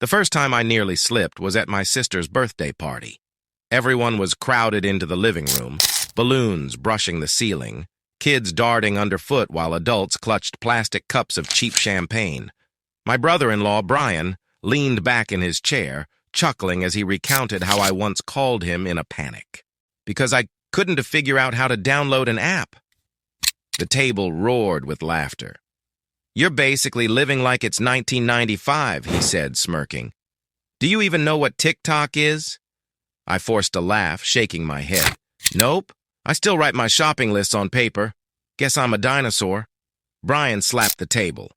The first time I nearly slipped was at my sister's birthday party. Everyone was crowded into the living room, balloons brushing the ceiling, kids darting underfoot while adults clutched plastic cups of cheap champagne. My brother-in-law, Brian, leaned back in his chair, chuckling as he recounted how I once called him in a panic, because I couldn't figure out how to download an app. The table roared with laughter. "You're basically living like it's 1995, he said, smirking. "Do you even know what TikTok is?" I forced a laugh, shaking my head. "Nope, I still write my shopping lists on paper. Guess I'm a dinosaur." Brian slapped the table.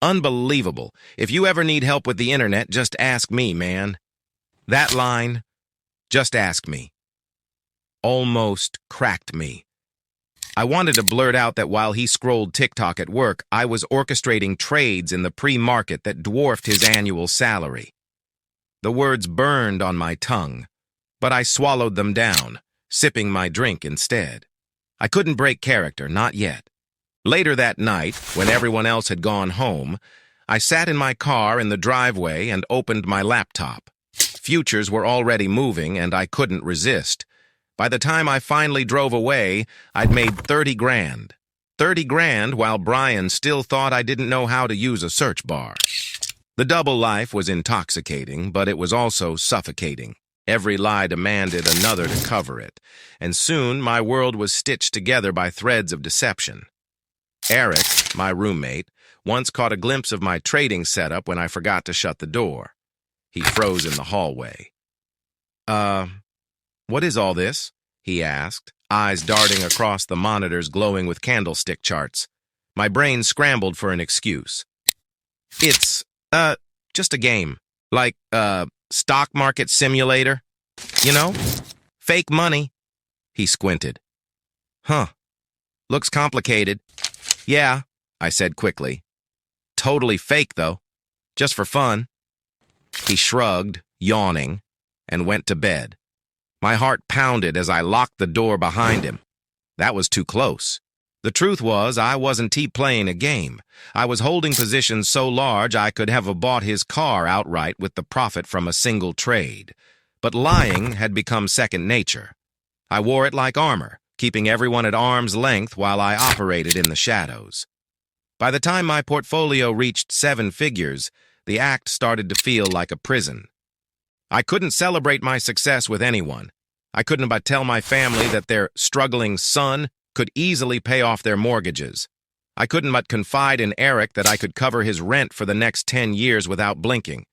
"Unbelievable. If you ever need help with the internet, just ask me, man." That line, "just ask me," almost cracked me. I wanted to blurt out that while he scrolled TikTok at work, I was orchestrating trades in the pre-market that dwarfed his annual salary. The words burned on my tongue, but I swallowed them down, sipping my drink instead. I couldn't break character, not yet. Later that night, when everyone else had gone home, I sat in my car in the driveway and opened my laptop. Futures were already moving, and I couldn't resist. By the time I finally drove away, I'd made 30 grand. 30 grand while Brian still thought I didn't know how to use a search bar. The double life was intoxicating, but it was also suffocating. Every lie demanded another to cover it, and soon my world was stitched together by threads of deception. Eric, my roommate, once caught a glimpse of my trading setup when I forgot to shut the door. He froze in the hallway. "What is all this?" he asked, eyes darting across the monitors glowing with candlestick charts. My brain scrambled for an excuse. "It's, just a game. Like, stock market simulator. You know? Fake money." He squinted. "Huh. Looks complicated." "Yeah," I said quickly. "Totally fake, though. Just for fun." He shrugged, yawning, and went to bed. My heart pounded as I locked the door behind him. That was too close. The truth was, I wasn't playing a game. I was holding positions so large I could have bought his car outright with the profit from a single trade. But lying had become second nature. I wore it like armor, keeping everyone at arm's length while I operated in the shadows. By the time my portfolio reached 7 figures, the act started to feel like a prison. I couldn't celebrate my success with anyone. I couldn't but tell my family that their struggling son could easily pay off their mortgages. I couldn't but confide in Eric that I could cover his rent for the next 10 years without blinking.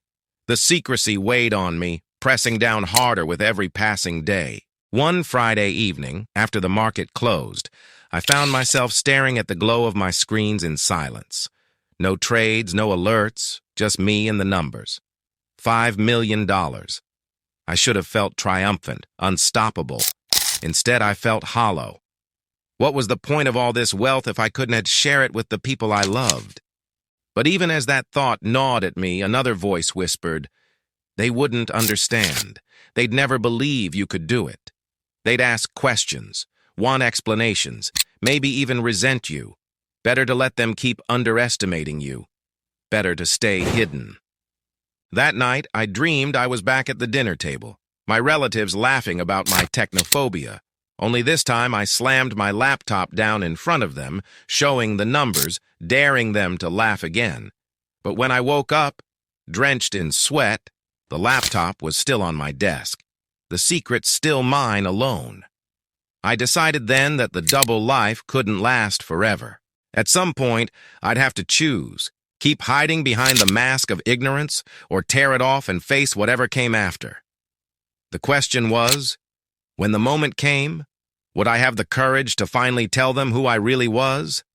The secrecy weighed on me, pressing down harder with every passing day. One Friday evening, after the market closed, I found myself staring at the glow of my screens in silence. No trades, no alerts, just me and the numbers. $5 million. I should have felt triumphant, unstoppable. Instead, I felt hollow. What was the point of all this wealth if I couldn't share it with the people I loved? But even as that thought gnawed at me, another voice whispered, "They wouldn't understand. They'd never believe you could do it. They'd ask questions, want explanations, maybe even resent you. Better to let them keep underestimating you. Better to stay hidden." That night, I dreamed I was back at the dinner table, my relatives laughing about my technophobia. Only this time I slammed my laptop down in front of them, showing the numbers, daring them to laugh again. But when I woke up, drenched in sweat, the laptop was still on my desk. The secret still mine alone. I decided then that the double life couldn't last forever. At some point, I'd have to choose. Keep hiding behind the mask of ignorance, or tear it off and face whatever came after. The question was, when the moment came, would I have the courage to finally tell them who I really was?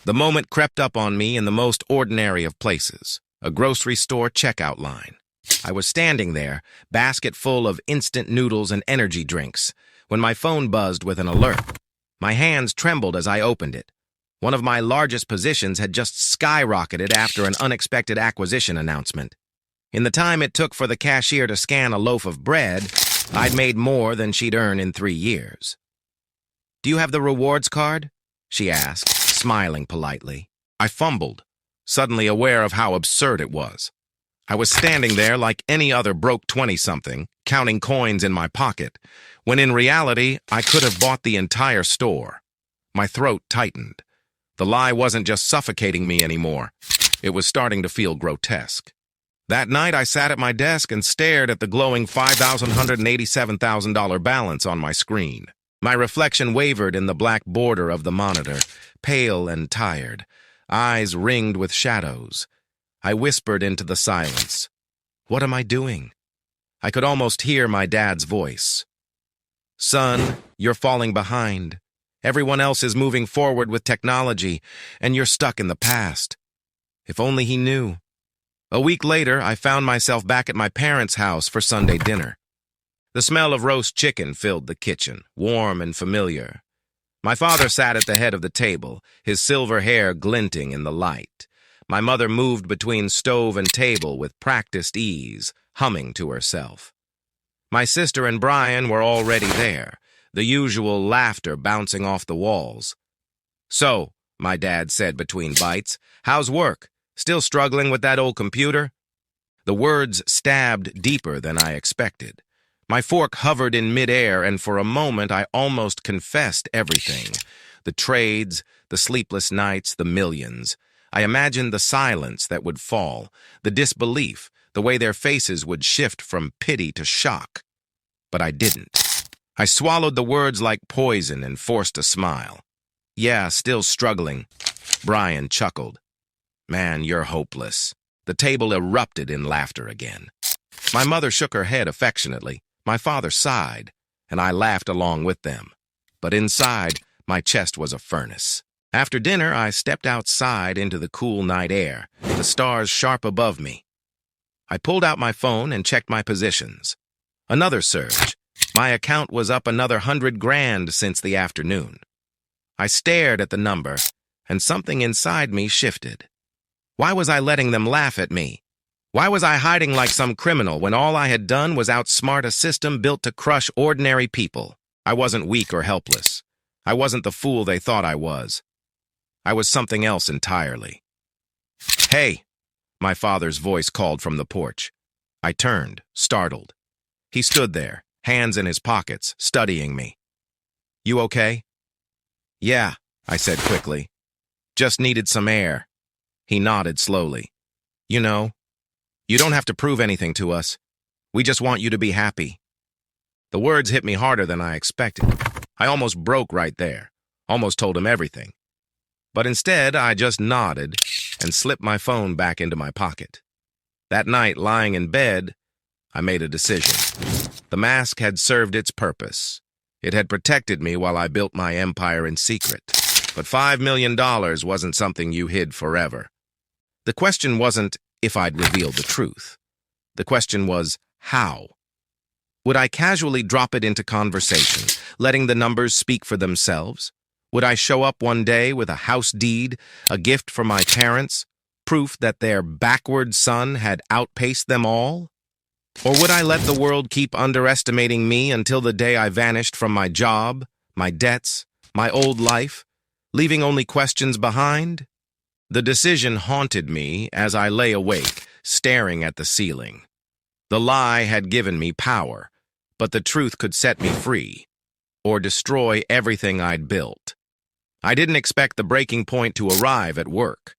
The moment crept up on me in the most ordinary of places, a grocery store checkout line. I was standing there, basket full of instant noodles and energy drinks, when my phone buzzed with an alert. My hands trembled as I opened it. One of my largest positions had just skyrocketed after an unexpected acquisition announcement. In the time it took for the cashier to scan a loaf of bread, I'd made more than she'd earn in 3 years. "Do you have the rewards card?" she asked, smiling politely. I fumbled, suddenly aware of how absurd it was. I was standing there like any other broke 20-something, counting coins in my pocket, when in reality, I could have bought the entire store. My throat tightened. The lie wasn't just suffocating me anymore. It was starting to feel grotesque. That night, I sat at my desk and stared at the glowing $5,187,000 balance on my screen. My reflection wavered in the black border of the monitor, pale and tired, eyes ringed with shadows. I whispered into the silence. What am I doing? I could almost hear my dad's voice. Son, you're falling behind. Everyone else is moving forward with technology, and you're stuck in the past. If only he knew. A week later, I found myself back at my parents' house for Sunday dinner. The smell of roast chicken filled the kitchen, warm and familiar. My father sat at the head of the table, his silver hair glinting in the light. My mother moved between stove and table with practiced ease, humming to herself. My sister and Brian were already there, the usual laughter bouncing off the walls. So, my dad said between bites, how's work? Still struggling with that old computer? The words stabbed deeper than I expected. My fork hovered in midair, and for a moment I almost confessed everything. The trades, the sleepless nights, the millions. I imagined the silence that would fall, the disbelief, the way their faces would shift from pity to shock. But I didn't. I swallowed the words like poison and forced a smile. Yeah, still struggling. Brian chuckled. Man, you're hopeless. The table erupted in laughter again. My mother shook her head affectionately. My father sighed, and I laughed along with them. But inside, my chest was a furnace. After dinner, I stepped outside into the cool night air, the stars sharp above me. I pulled out my phone and checked my positions. Another surge. My account was up another $100,000 since the afternoon. I stared at the number, and something inside me shifted. Why was I letting them laugh at me? Why was I hiding like some criminal when all I had done was outsmart a system built to crush ordinary people? I wasn't weak or helpless. I wasn't the fool they thought I was. I was something else entirely. Hey, my father's voice called from the porch. I turned, startled. He stood there, hands in his pockets, studying me. You okay? Yeah, I said quickly. Just needed some air. He nodded slowly. You know, you don't have to prove anything to us. We just want you to be happy. The words hit me harder than I expected. I almost broke right there, almost told him everything. But instead, I just nodded and slipped my phone back into my pocket. That night, lying in bed, I made a decision. The mask had served its purpose. It had protected me while I built my empire in secret. But $5 million wasn't something you hid forever. The question wasn't if I'd reveal the truth. The question was, how? Would I casually drop it into conversation, letting the numbers speak for themselves? Would I show up one day with a house deed, a gift from my parents, proof that their backward son had outpaced them all? Or would I let the world keep underestimating me until the day I vanished from my job, my debts, my old life, leaving only questions behind? The decision haunted me as I lay awake, staring at the ceiling. The lie had given me power, but the truth could set me free, or destroy everything I'd built. I didn't expect the breaking point to arrive at work.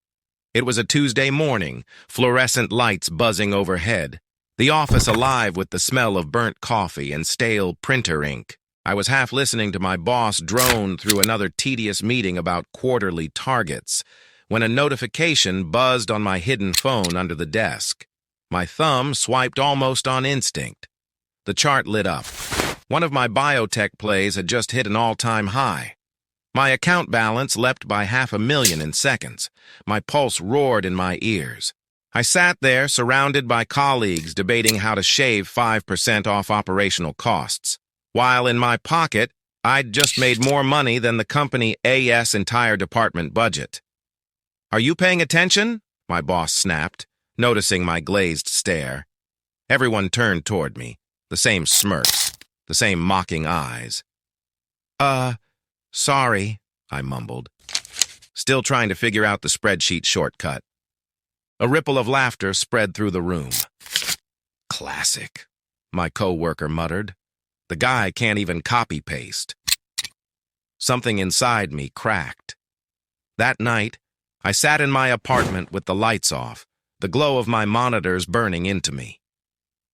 It was a Tuesday morning, fluorescent lights buzzing overhead, the office alive with the smell of burnt coffee and stale printer ink. I was half listening to my boss drone through another tedious meeting about quarterly targets, when a notification buzzed on my hidden phone under the desk. My thumb swiped almost on instinct. The chart lit up. One of my biotech plays had just hit an all-time high. My account balance leapt by $500,000 in seconds. My pulse roared in my ears. I sat there, surrounded by colleagues debating how to shave 5% off operational costs, while in my pocket, I'd just made more money than the company AS entire department budget. Are you paying attention? My boss snapped, noticing my glazed stare. Everyone turned toward me, the same smirks, the same mocking eyes. Sorry, I mumbled, still trying to figure out the spreadsheet shortcut. A ripple of laughter spread through the room. Classic, my coworker muttered. The guy can't even copy-paste. Something inside me cracked. That night, I sat in my apartment with the lights off, the glow of my monitors burning into me.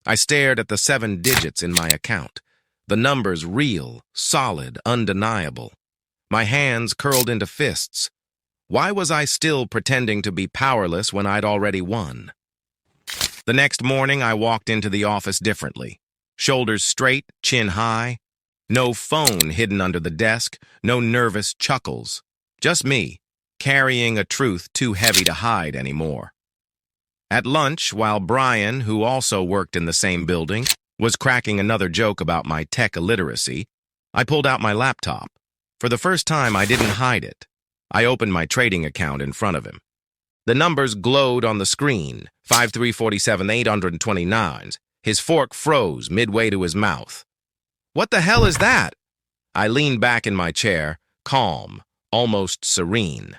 I stared at the 7 digits in my account, the numbers real, solid, undeniable. My hands curled into fists. Why was I still pretending to be powerless when I'd already won? The next morning, I walked into the office differently. Shoulders straight, chin high. No phone hidden under the desk, no nervous chuckles. Just me, carrying a truth too heavy to hide anymore. At lunch, while Brian, who also worked in the same building, was cracking another joke about my tech illiteracy, I pulled out my laptop. For the first time, I didn't hide it. I opened my trading account in front of him. The numbers glowed on the screen, 5347 829s. His fork froze midway to his mouth. What the hell is that? I leaned back in my chair, calm, almost serene.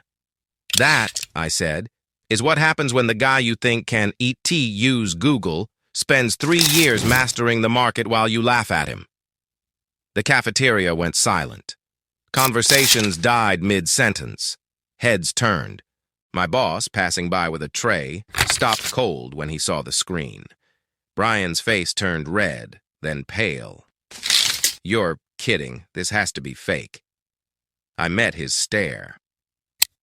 That, I said, is what happens when the guy you think can use Google spends 3 years mastering the market while you laugh at him. The cafeteria went silent. Conversations died mid-sentence. Heads turned. My boss, passing by with a tray, stopped cold when he saw the screen. Brian's face turned red, then pale. You're kidding. This has to be fake. I met his stare.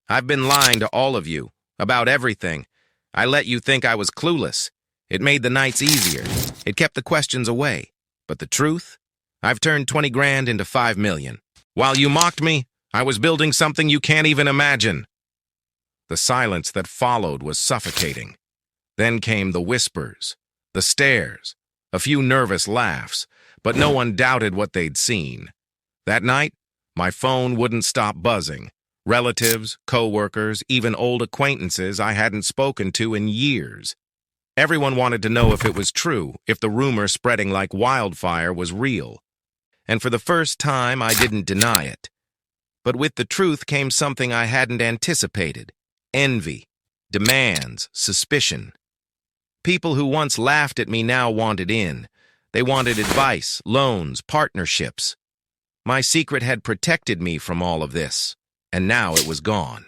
I've been lying to all of you, about everything. I let you think I was clueless. It made the nights easier. It kept the questions away. But the truth? I've turned 20 grand into 5 million. While you mocked me, I was building something you can't even imagine. The silence that followed was suffocating. Then came the whispers, the stares, a few nervous laughs, but no one doubted what they'd seen. That night, my phone wouldn't stop buzzing. Relatives, co-workers, even old acquaintances I hadn't spoken to in years. Everyone wanted to know if it was true, if the rumor spreading like wildfire was real. And for the first time, I didn't deny it. But with the truth came something I hadn't anticipated. Envy, demands, suspicion. People who once laughed at me now wanted in. They wanted advice, loans, partnerships. My secret had protected me from all of this, and now it was gone.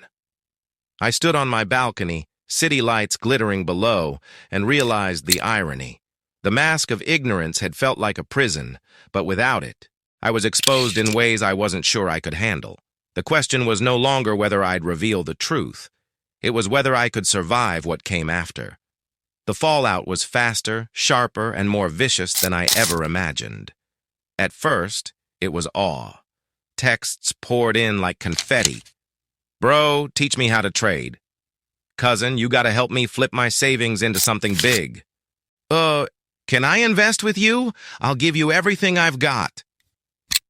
I stood on my balcony, city lights glittering below, and realized the irony. The mask of ignorance had felt like a prison, but without it, I was exposed in ways I wasn't sure I could handle. The question was no longer whether I'd reveal the truth. It was whether I could survive what came after. The fallout was faster, sharper, and more vicious than I ever imagined. At first, it was awe. Texts poured in like confetti. Bro, teach me how to trade. Cousin, you gotta help me flip my savings into something big. Can I invest with you? I'll give you everything I've got.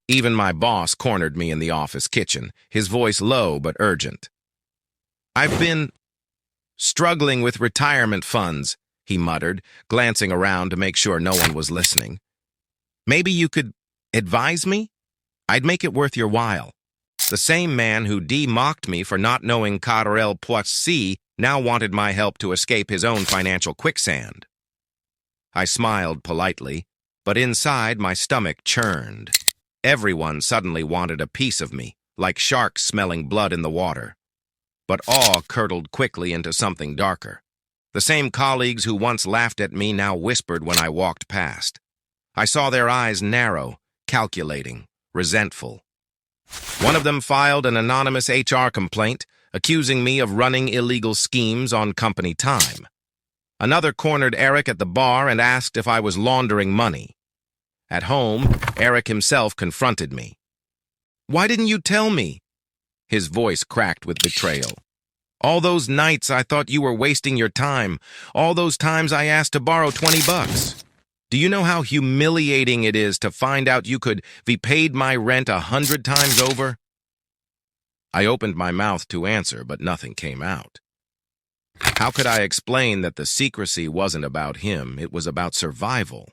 Even my boss cornered me in the office kitchen, his voice low but urgent. I've been struggling with retirement funds, he muttered, glancing around to make sure no one was listening. Maybe you could advise me? I'd make it worth your while. The same man who mocked me for not knowing Carrel Poissy now wanted my help to escape his own financial quicksand. I smiled politely, but inside my stomach churned. Everyone suddenly wanted a piece of me, like sharks smelling blood in the water. But awe curdled quickly into something darker. The same colleagues who once laughed at me now whispered when I walked past. I saw their eyes narrow, calculating, resentful. One of them filed an anonymous HR complaint, accusing me of running illegal schemes on company time. Another cornered Eric at the bar and asked if I was laundering money. At home, Eric himself confronted me. Why didn't you tell me? His voice cracked with betrayal. All those nights I thought you were wasting your time. All those times I asked to borrow $20. Do you know how humiliating it is to find out you could be paid my rent 100 times over? I opened my mouth to answer, but nothing came out. How could I explain that the secrecy wasn't about him, it was about survival?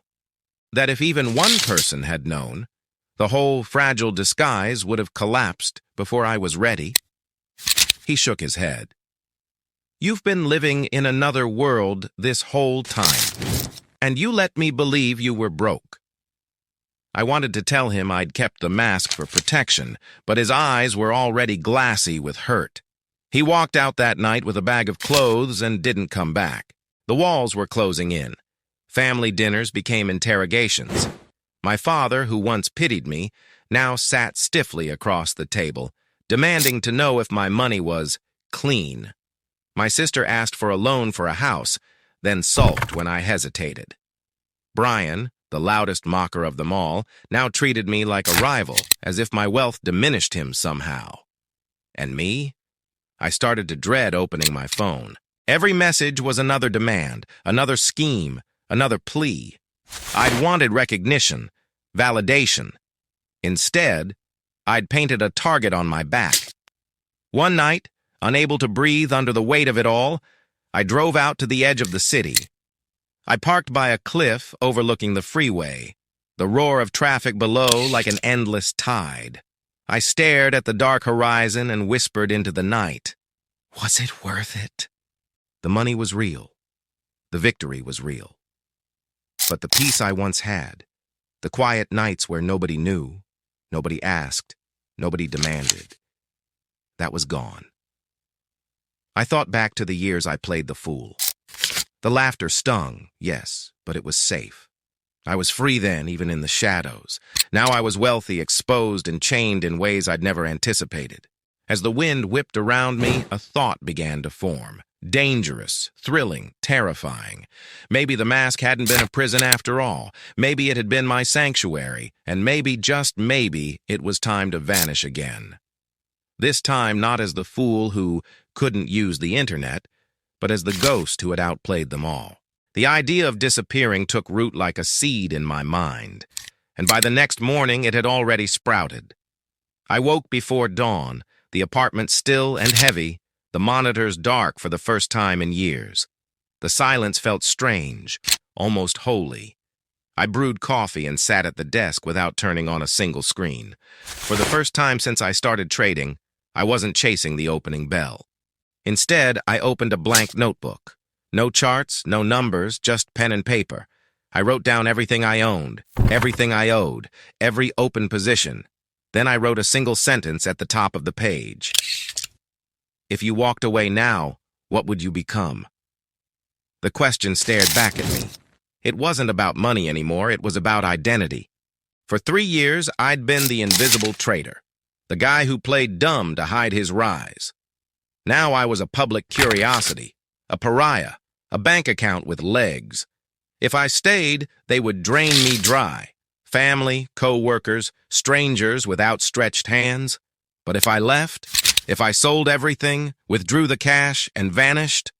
That if even one person had known, the whole fragile disguise would have collapsed before I was ready? He shook his head. You've been living in another world this whole time, and you let me believe you were broke. I wanted to tell him I'd kept the mask for protection, but his eyes were already glassy with hurt. He walked out that night with a bag of clothes and didn't come back. The walls were closing in. Family dinners became interrogations. My father, who once pitied me, now sat stiffly across the table, demanding to know if my money was clean. My sister asked for a loan for a house, then sulked when I hesitated. Brian, the loudest mocker of them all, now treated me like a rival, as if my wealth diminished him somehow. And me? I started to dread opening my phone. Every message was another demand, another scheme, another plea. I'd wanted recognition, validation. Instead, I'd painted a target on my back. One night, unable to breathe under the weight of it all, I drove out to the edge of the city. I parked by a cliff overlooking the freeway, the roar of traffic below like an endless tide. I stared at the dark horizon and whispered into the night. Was it worth it? The money was real. The victory was real. But the peace I once had, the quiet nights where nobody knew, nobody asked, nobody demanded, that was gone. I thought back to the years I played the fool. The laughter stung, yes, but it was safe. I was free then, even in the shadows. Now I was wealthy, exposed, and chained in ways I'd never anticipated. As the wind whipped around me, a thought began to form. Dangerous, thrilling, terrifying. Maybe the mask hadn't been a prison after all. Maybe it had been my sanctuary, and maybe, just maybe, it was time to vanish again. This time not as the fool who couldn't use the internet, but as the ghost who had outplayed them all. The idea of disappearing took root like a seed in my mind, and by the next morning it had already sprouted. I woke before dawn, the apartment still and heavy, the monitors dark for the first time in years. The silence felt strange, almost holy. I brewed coffee and sat at the desk without turning on a single screen. For the first time since I started trading, I wasn't chasing the opening bell. Instead, I opened a blank notebook. No charts, no numbers, just pen and paper. I wrote down everything I owned, everything I owed, every open position. Then I wrote a single sentence at the top of the page. If you walked away now, what would you become? The question stared back at me. It wasn't about money anymore, it was about identity. For 3 years, I'd been the invisible traitor, the guy who played dumb to hide his rise. Now I was a public curiosity, a pariah, a bank account with legs. If I stayed, they would drain me dry. Family, co-workers, strangers with outstretched hands. But if I left, if I sold everything, withdrew the cash, and vanished,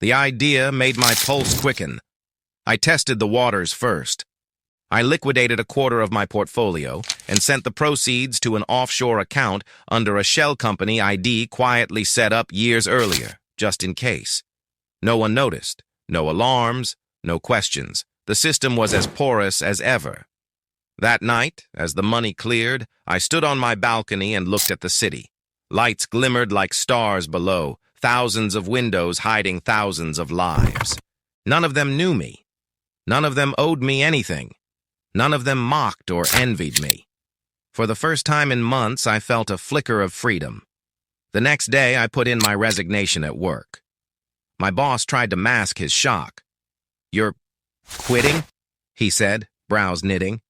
the idea made my pulse quicken. I tested the waters first. I liquidated a quarter of my portfolio and sent the proceeds to an offshore account under a shell company ID quietly set up years earlier, just in case. No one noticed, no alarms, no questions. The system was as porous as ever. That night, as the money cleared, I stood on my balcony and looked at the city. Lights glimmered like stars below, thousands of windows hiding thousands of lives. None of them knew me. None of them owed me anything. None of them mocked or envied me. For the first time in months, I felt a flicker of freedom. The next day, I put in my resignation at work. My boss tried to mask his shock. "You're quitting?" he said, brows knitting.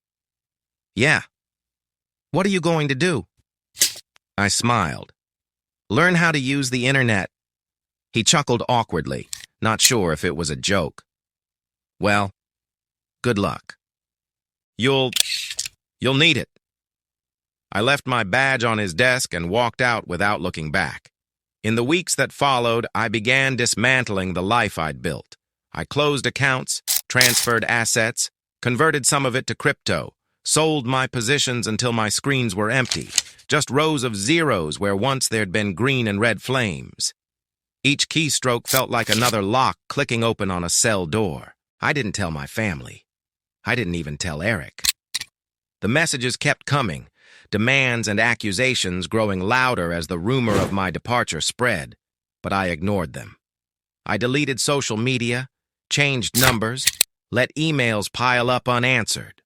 "Yeah." "What are you going to do?" I smiled. "Learn how to use the internet." He chuckled awkwardly, not sure if it was a joke. "Well, good luck. You'll need it." I left my badge on his desk and walked out without looking back. In the weeks that followed, I began dismantling the life I'd built. I closed accounts, transferred assets, converted some of it to crypto, sold my positions until my screens were empty, just rows of zeros where once there'd been green and red flames. Each keystroke felt like another lock clicking open on a cell door. I didn't tell my family. I didn't even tell Eric. The messages kept coming, demands and accusations growing louder as the rumor of my departure spread, but I ignored them. I deleted social media, changed numbers, let emails pile up unanswered.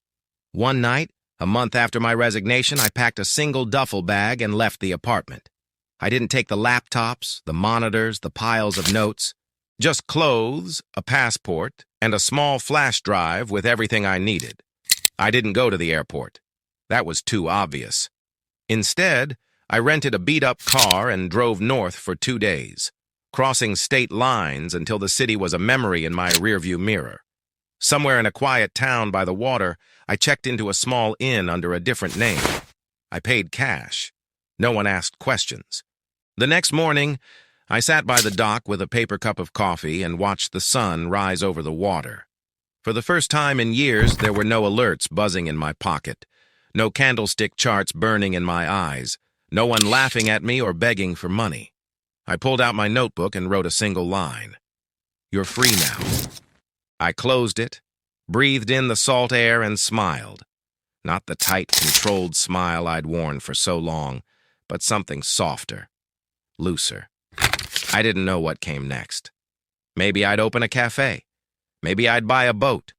One night, a month after my resignation, I packed a single duffel bag and left the apartment. I didn't take the laptops, the monitors, the piles of notes. Just clothes, a passport, and a small flash drive with everything I needed. I didn't go to the airport. That was too obvious. Instead, I rented a beat-up car and drove north for 2 days, crossing state lines until the city was a memory in my rearview mirror. Somewhere in a quiet town by the water, I checked into a small inn under a different name. I paid cash. No one asked questions. The next morning, I sat by the dock with a paper cup of coffee and watched the sun rise over the water. For the first time in years, there were no alerts buzzing in my pocket, no candlestick charts burning in my eyes, no one laughing at me or begging for money. I pulled out my notebook and wrote a single line. "You're free now." I closed it, breathed in the salt air, and smiled. Not the tight, controlled smile I'd worn for so long, but something softer, looser. I didn't know what came next. Maybe I'd open a cafe. Maybe I'd buy a boat.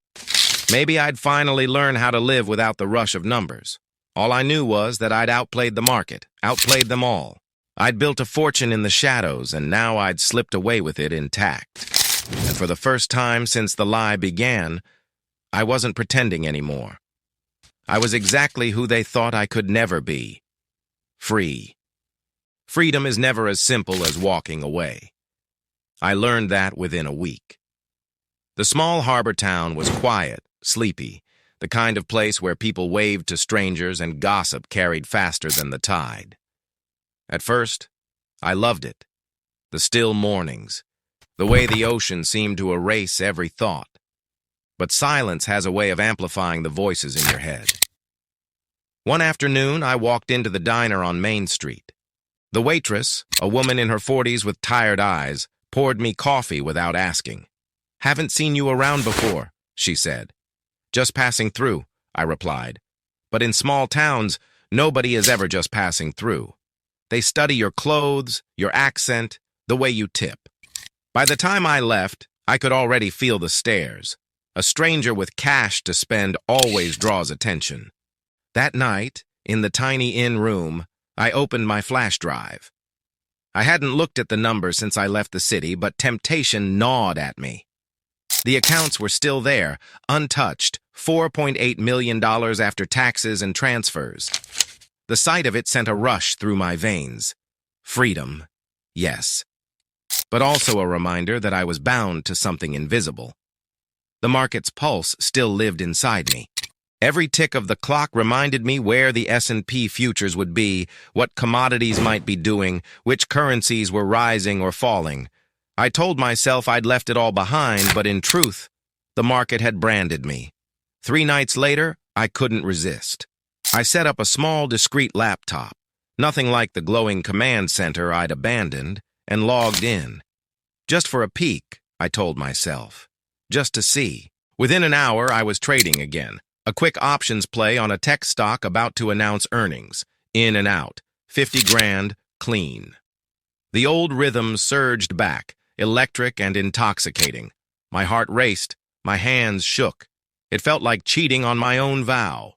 Maybe I'd finally learn how to live without the rush of numbers. All I knew was that I'd outplayed the market, outplayed them all. I'd built a fortune in the shadows, and now I'd slipped away with it intact. And for the first time since the lie began, I wasn't pretending anymore. I was exactly who they thought I could never be. Free. Freedom is never as simple as walking away. I learned that within a week. The small harbor town was quiet, sleepy, the kind of place where people waved to strangers and gossip carried faster than the tide. At first, I loved it. The still mornings, the way the ocean seemed to erase every thought. But silence has a way of amplifying the voices in your head. One afternoon, I walked into the diner on Main Street. The waitress, a woman in her 40s with tired eyes, poured me coffee without asking. "Haven't seen you around before," she said. "Just passing through," I replied. But in small towns, nobody is ever just passing through. They study your clothes, your accent, the way you tip. By the time I left, I could already feel the stares. A stranger with cash to spend always draws attention. That night, in the tiny inn room, I opened my flash drive. I hadn't looked at the numbers since I left the city, but temptation gnawed at me. The accounts were still there, untouched, $4.8 million after taxes and transfers. The sight of it sent a rush through my veins. Freedom, yes, but also a reminder that I was bound to something invisible. The market's pulse still lived inside me. Every tick of the clock reminded me where the S&P futures would be, what commodities might be doing, which currencies were rising or falling. I told myself I'd left it all behind, but in truth, the market had branded me. 3 nights later, I couldn't resist. I set up a small, discreet laptop, nothing like the glowing command center I'd abandoned, and logged in. Just for a peek, I told myself. Just to see. Within an hour, I was trading again. A quick options play on a tech stock about to announce earnings. In and out. 50 grand, clean. The old rhythm surged back, electric and intoxicating. My heart raced. My hands shook. It felt like cheating on my own vow.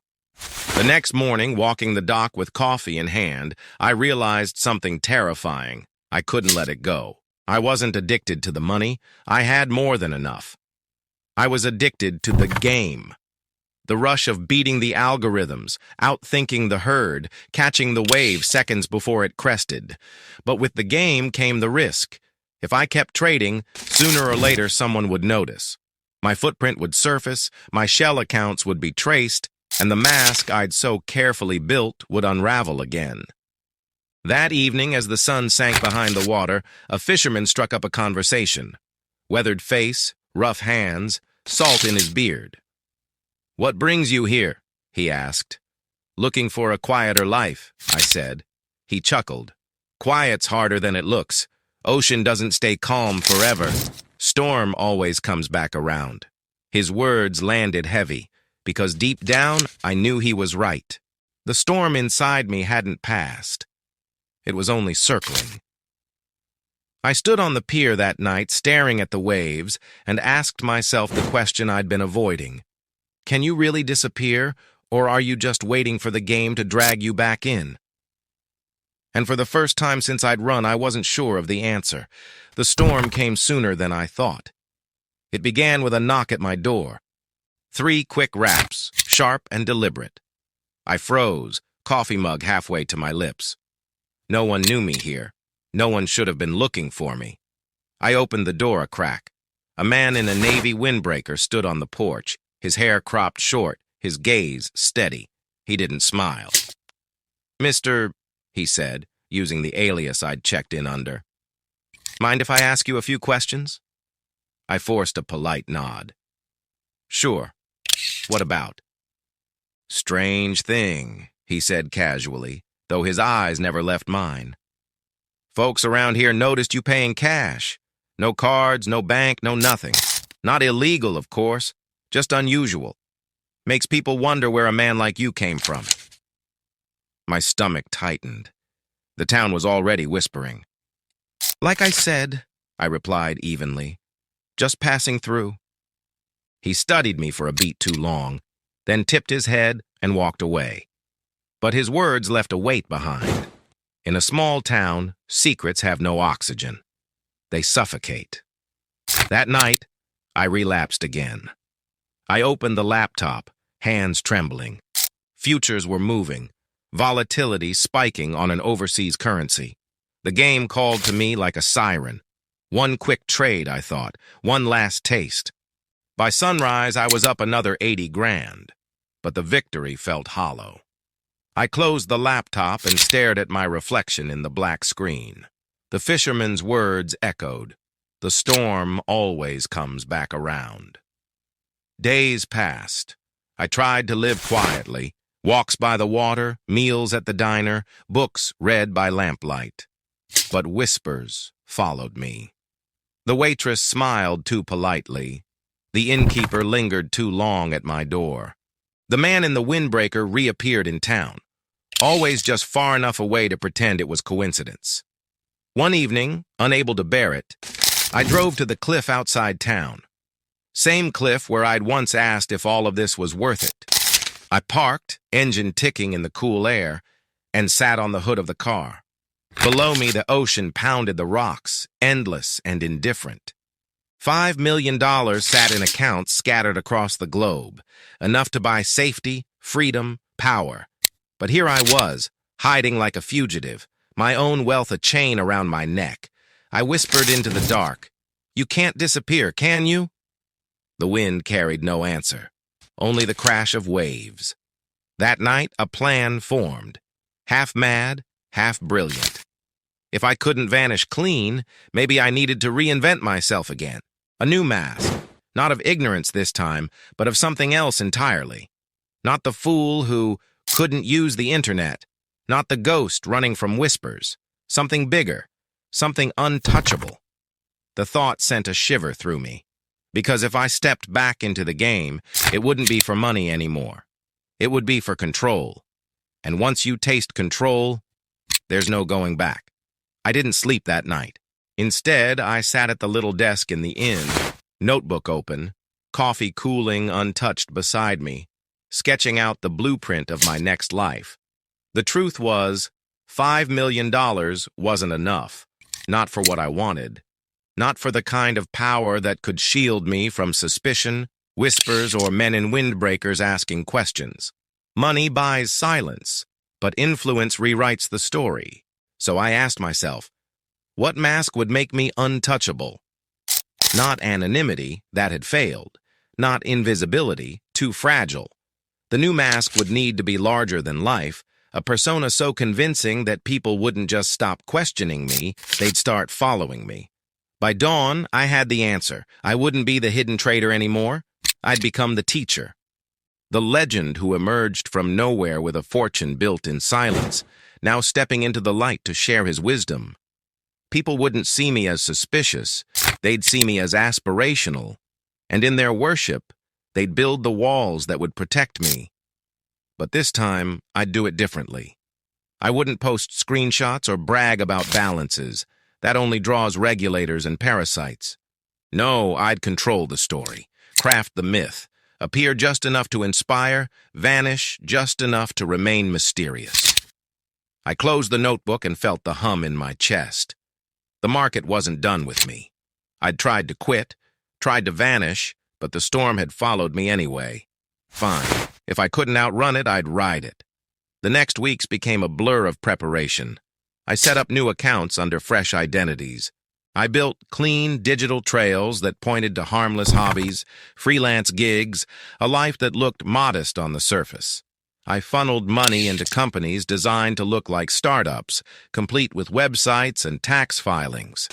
The next morning, walking the dock with coffee in hand, I realized something terrifying. I couldn't let it go. I wasn't addicted to the money. I had more than enough. I was addicted to the game. The rush of beating the algorithms, outthinking the herd, catching the wave seconds before it crested. But with the game came the risk. If I kept trading, sooner or later someone would notice. My footprint would surface, my shell accounts would be traced, and the mask I'd so carefully built would unravel again. That evening, as the sun sank behind the water, a fisherman struck up a conversation. Weathered face, rough hands, salt in his beard. "What brings you here?" he asked. "Looking for a quieter life," I said. He chuckled. "Quiet's harder than it looks. Ocean doesn't stay calm forever. Storm always comes back around." His words landed heavy, because deep down I knew he was right. The storm inside me hadn't passed. It was only circling. I stood on the pier that night staring at the waves and asked myself the question I'd been avoiding. Can you really disappear, or are you just waiting for the game to drag you back in? And for the first time since I'd run, I wasn't sure of the answer. The storm came sooner than I thought. It began with a knock at my door. 3 quick raps, sharp and deliberate. I froze, coffee mug halfway to my lips. No one knew me here. No one should have been looking for me. I opened the door a crack. A man in a navy windbreaker stood on the porch, his hair cropped short, his gaze steady. He didn't smile. "Mr. he said, using the alias I'd checked in under. "Mind if I ask you a few questions?" I forced a polite nod. "Sure. What about?" "Strange thing," he said casually, though his eyes never left mine. "Folks around here noticed you paying cash. No cards, no bank, no nothing. Not illegal, of course, just unusual. Makes people wonder where a man like you came from." My stomach tightened. The town was already whispering. "Like I said," I replied evenly, "just passing through." He studied me for a beat too long, then tipped his head and walked away. But his words left a weight behind. In a small town, secrets have no oxygen. They suffocate. That night, I relapsed again. I opened the laptop, hands trembling. Futures were moving, volatility spiking on an overseas currency. The game called to me like a siren. One quick trade, I thought, one last taste. By sunrise, I was up another 80 grand, but the victory felt hollow. I closed the laptop and stared at my reflection in the black screen. The fisherman's words echoed. The storm always comes back around. Days passed. I tried to live quietly. Walks by the water, meals at the diner, books read by lamplight. But whispers followed me. The waitress smiled too politely. The innkeeper lingered too long at my door. The man in the windbreaker reappeared in town, always just far enough away to pretend it was coincidence. One evening, unable to bear it, I drove to the cliff outside town. Same cliff where I'd once asked if all of this was worth it. I parked, engine ticking in the cool air, and sat on the hood of the car. Below me, the ocean pounded the rocks, endless and indifferent. $5 million sat in accounts scattered across the globe, enough to buy safety, freedom, power. But here I was, hiding like a fugitive, my own wealth a chain around my neck. I whispered into the dark, "You can't disappear, can you?" The wind carried no answer, only the crash of waves. That night, a plan formed, half mad, half brilliant. If I couldn't vanish clean, maybe I needed to reinvent myself again. A new mask, not of ignorance this time, but of something else entirely. Not the fool who couldn't use the internet, not the ghost running from whispers. Something bigger, something untouchable. The thought sent a shiver through me, because if I stepped back into the game, it wouldn't be for money anymore. It would be for control. And once you taste control, there's no going back. I didn't sleep that night. Instead, I sat at the little desk in the inn, notebook open, coffee cooling untouched beside me, sketching out the blueprint of my next life. The truth was, $5 million wasn't enough, not for what I wanted, not for the kind of power that could shield me from suspicion, whispers, or men in windbreakers asking questions. Money buys silence, but influence rewrites the story. So I asked myself, what mask would make me untouchable? Not anonymity, that had failed. Not invisibility, too fragile. The new mask would need to be larger than life, a persona so convincing that people wouldn't just stop questioning me, they'd start following me. By dawn, I had the answer. I wouldn't be the hidden traitor anymore. I'd become the teacher. The legend who emerged from nowhere with a fortune built in silence, now stepping into the light to share his wisdom. People wouldn't see me as suspicious. They'd see me as aspirational. And in their worship, they'd build the walls that would protect me. But this time, I'd do it differently. I wouldn't post screenshots or brag about balances. That only draws regulators and parasites. No, I'd control the story, craft the myth, appear just enough to inspire, vanish just enough to remain mysterious. I closed the notebook and felt the hum in my chest. The market wasn't done with me. I'd tried to quit, tried to vanish, but the storm had followed me anyway. Fine. If I couldn't outrun it, I'd ride it. The next weeks became a blur of preparation. I set up new accounts under fresh identities. I built clean digital trails that pointed to harmless hobbies, freelance gigs, a life that looked modest on the surface. I funneled money into companies designed to look like startups, complete with websites and tax filings.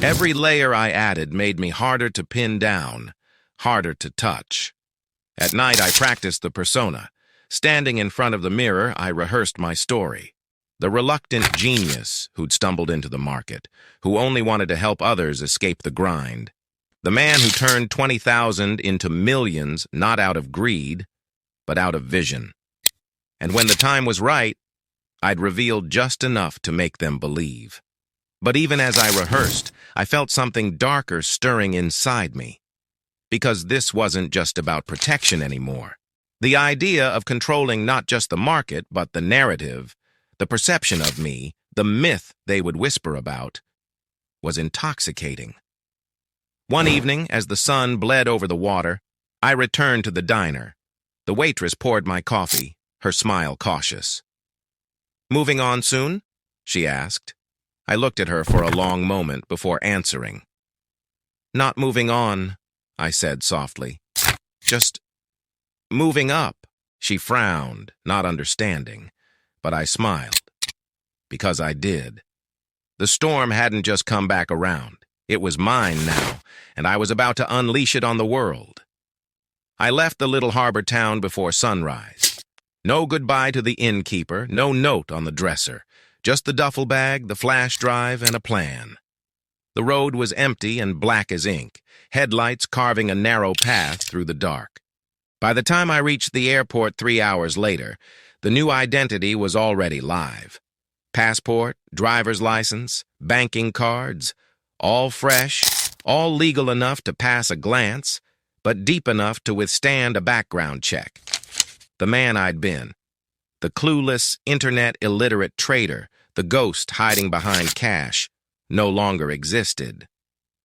Every layer I added made me harder to pin down, harder to touch. At night, I practiced the persona. Standing in front of the mirror, I rehearsed my story. The reluctant genius who'd stumbled into the market, who only wanted to help others escape the grind. The man who turned 20,000 into millions, not out of greed, but out of vision. And when the time was right, I'd revealed just enough to make them believe. But even as I rehearsed, I felt something darker stirring inside me. Because this wasn't just about protection anymore. The idea of controlling not just the market, but the narrative, the perception of me, the myth they would whisper about, was intoxicating. One evening, as the sun bled over the water, I returned to the diner. The waitress poured my coffee, her smile cautious. "Moving on soon?" she asked. I looked at her for a long moment before answering. "Not moving on," I said softly. "Just moving up." She frowned, not understanding, but I smiled. Because I did. The storm hadn't just come back around. It was mine now, and I was about to unleash it on the world. I left the little harbor town before sunrise. No goodbye to the innkeeper, no note on the dresser. Just the duffel bag, the flash drive, and a plan. The road was empty and black as ink, headlights carving a narrow path through the dark. By the time I reached the airport 3 hours later, the new identity was already live. Passport, driver's license, banking cards, all fresh, all legal enough to pass a glance, but deep enough to withstand a background check. The man I'd been. The clueless, internet-illiterate trader, the ghost hiding behind cash, no longer existed.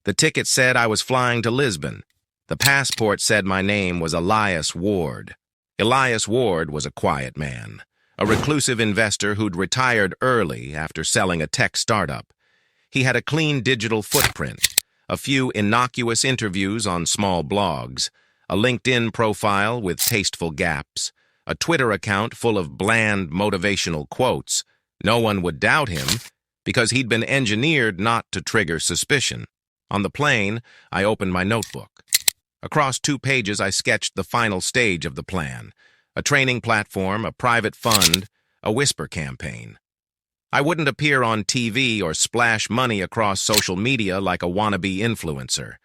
The ticket said I was flying to Lisbon. The passport said my name was Elias Ward. Elias Ward was a quiet man, a reclusive investor who'd retired early after selling a tech startup. He had a clean digital footprint, a few innocuous interviews on small blogs, a LinkedIn profile with tasteful gaps, a Twitter account full of bland motivational quotes. No one would doubt him because he'd been engineered not to trigger suspicion. On the plane, I opened my notebook. Across 2 pages, I sketched the final stage of the plan: a training platform, a private fund, a whisper campaign. I wouldn't appear on TV or splash money across social media like a wannabe influencer.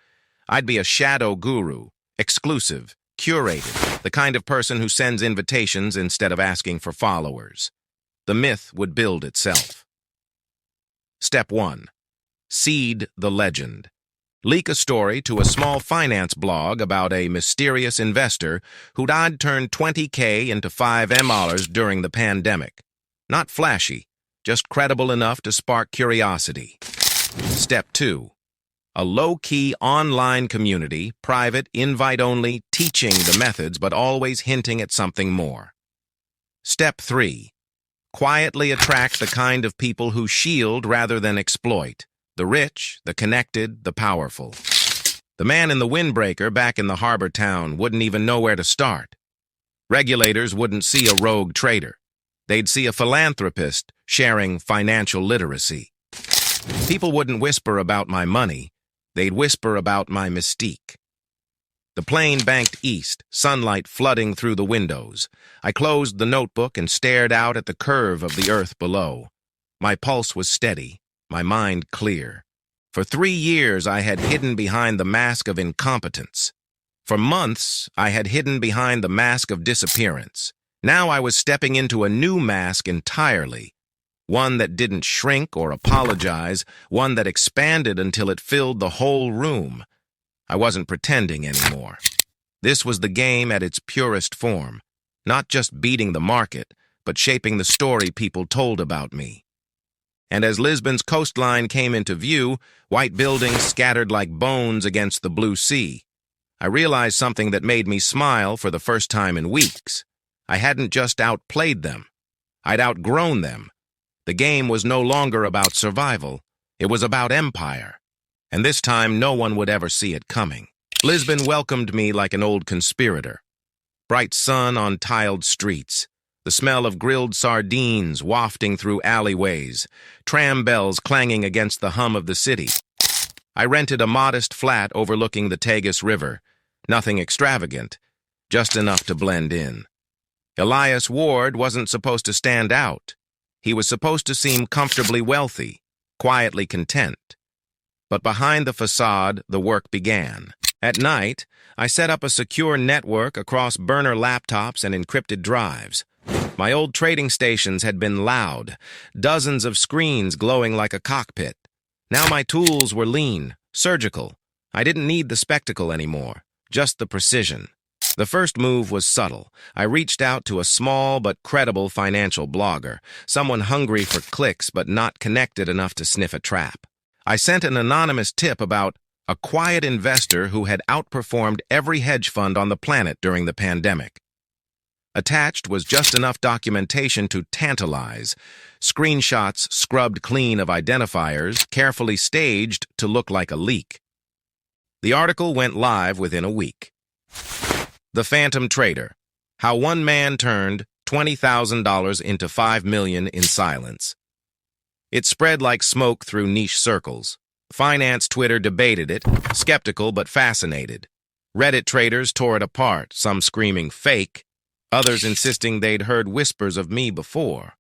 I'd be a shadow guru, exclusive, curated, the kind of person who sends invitations instead of asking for followers. The myth would build itself. Step 1. Seed the legend. Leak a story to a small finance blog about a mysterious investor who'd turned $20K into $5 during the pandemic. Not flashy, just credible enough to spark curiosity. Step 2. A low-key online community, private, invite-only, teaching the methods but always hinting at something more. Step 3. Quietly attract the kind of people who shield rather than exploit. The rich, the connected, the powerful. The man in the windbreaker back in the harbor town wouldn't even know where to start. Regulators wouldn't see a rogue trader. They'd see a philanthropist sharing financial literacy. People wouldn't whisper about my money. They'd whisper about my mystique. The plane banked east, sunlight flooding through the windows. I closed the notebook and stared out at the curve of the earth below. My pulse was steady, my mind clear. For 3 years, I had hidden behind the mask of incompetence. For months, I had hidden behind the mask of disappearance. Now I was stepping into a new mask entirely, one that didn't shrink or apologize, one that expanded until it filled the whole room. I wasn't pretending anymore. This was the game at its purest form, not just beating the market, but shaping the story people told about me. And as Lisbon's coastline came into view, white buildings scattered like bones against the blue sea, I realized something that made me smile for the first time in weeks. I hadn't just outplayed them. I'd outgrown them. The game was no longer about survival. It was about empire. And this time, no one would ever see it coming. Lisbon welcomed me like an old conspirator. Bright sun on tiled streets, the smell of grilled sardines wafting through alleyways, tram bells clanging against the hum of the city. I rented a modest flat overlooking the Tagus River. Nothing extravagant, just enough to blend in. Elias Ward wasn't supposed to stand out. He was supposed to seem comfortably wealthy, quietly content. But behind the facade, the work began. At night, I set up a secure network across burner laptops and encrypted drives. My old trading stations had been loud, dozens of screens glowing like a cockpit. Now my tools were lean, surgical. I didn't need the spectacle anymore, just the precision. The first move was subtle. I reached out to a small but credible financial blogger, someone hungry for clicks but not connected enough to sniff a trap. I sent an anonymous tip about a quiet investor who had outperformed every hedge fund on the planet during the pandemic. Attached was just enough documentation to tantalize, screenshots scrubbed clean of identifiers, carefully staged to look like a leak. The article went live within a week. The Phantom Trader: How One Man Turned $20,000 into $5 million in Silence. It spread like smoke through niche circles. Finance Twitter debated it, skeptical but fascinated. Reddit traders tore it apart, some screaming fake, others insisting they'd heard whispers of me before.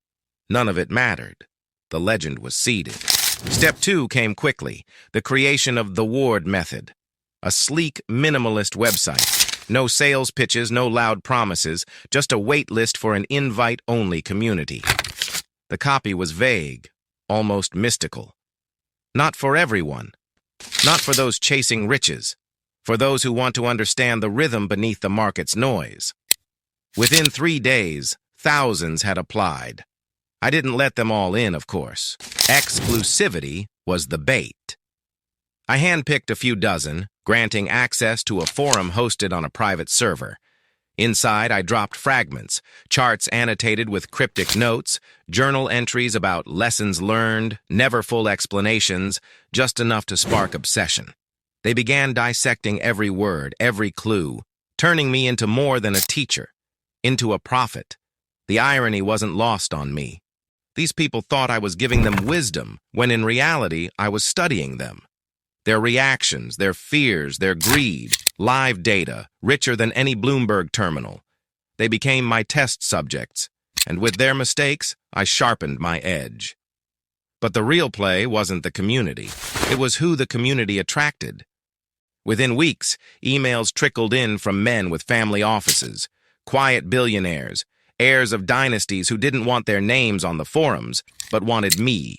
None of it mattered. The legend was seeded. Step 2 came quickly, the creation of the Ward Method. A sleek, minimalist website. No sales pitches, no loud promises, just a wait list for an invite-only community. The copy was vague, almost mystical. Not for everyone. Not for those chasing riches. For those who want to understand the rhythm beneath the market's noise. Within 3 days, thousands had applied. I didn't let them all in, of course. Exclusivity was the bait. I handpicked a few dozen, granting access to a forum hosted on a private server. Inside, I dropped fragments, charts annotated with cryptic notes, journal entries about lessons learned, never full explanations, just enough to spark obsession. They began dissecting every word, every clue, turning me into more than a teacher, into a prophet. The irony wasn't lost on me. These people thought I was giving them wisdom, when in reality, I was studying them. Their reactions, their fears, their greed, live data, richer than any Bloomberg terminal. They became my test subjects, and with their mistakes, I sharpened my edge. But the real play wasn't the community. It was who the community attracted. Within weeks, emails trickled in from men with family offices, quiet billionaires, heirs of dynasties who didn't want their names on the forums, but wanted me.